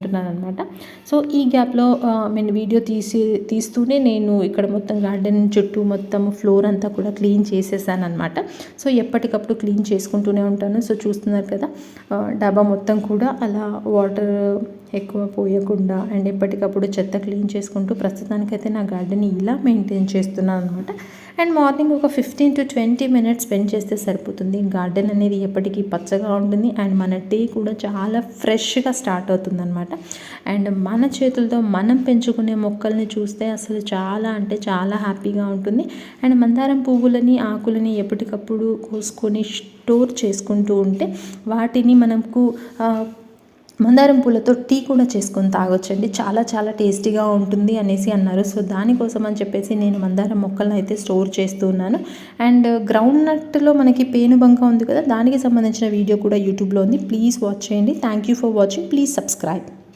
చేసుకుంటున్నాను అనమాట. సో ఈ గ్యాప్లో నేను వీడియో తీస్తూనే నేను ఇక్కడ మొత్తం గార్డెన్ చుట్టూ మొత్తం ఫ్లోర్ అంతా కూడా క్లీన్ చేసేసాను అనమాట. సో ఎప్పటికప్పుడు క్లీన్ చేసుకుంటూనే ఉంటాను. సో చూస్తున్నారు కదా, డబ్బా మొత్తం కూడా అలా వాటర్ ఎక్కువ పోయకుండా అండ్ ఎప్పటికప్పుడు చెత్త క్లీన్ చేసుకుంటూ ప్రస్తుతానికైతే నా గార్డెన్ ఇలా మెయింటైన్ చేస్తున్నాను అనమాట. అండ్ మార్నింగ్ ఒక 15 to 20 minutes స్పెండ్ చేస్తే సరిపోతుంది. గార్డెన్ అనేది ఎప్పటికీ పచ్చగా ఉంటుంది అండ్ మన డే కూడా చాలా ఫ్రెష్గా స్టార్ట్ అవుతుంది అనమాట. అండ్ మన చేతులతో మనం పెంచుకునే మొక్కల్ని చూస్తే అసలు చాలా అంటే చాలా హ్యాపీగా ఉంటుంది. అండ్ మందారం పువ్వులని ఆకులని ఎప్పటికప్పుడు కోసుకొని స్టోర్ చేసుకుంటూ ఉంటే వాటిని మనకు మందారం పూలతో టీ కూడా చేసుకొని తాగొచ్చండి. చాలా చాలా టేస్టీగా ఉంటుంది అనేసి అన్నారు. సో దానికోసం అని చెప్పేసి నేను మందారం మొక్కలను అయితే స్టోర్ చేస్తున్నాను. అండ్ గ్రౌండ్ నట్లో మనకి పేనుబంక ఉంది కదా, దానికి సంబంధించిన వీడియో కూడా యూట్యూబ్లో ఉంది. ప్లీజ్ వాచ్ చేయండి. Thank you for watching. Please subscribe.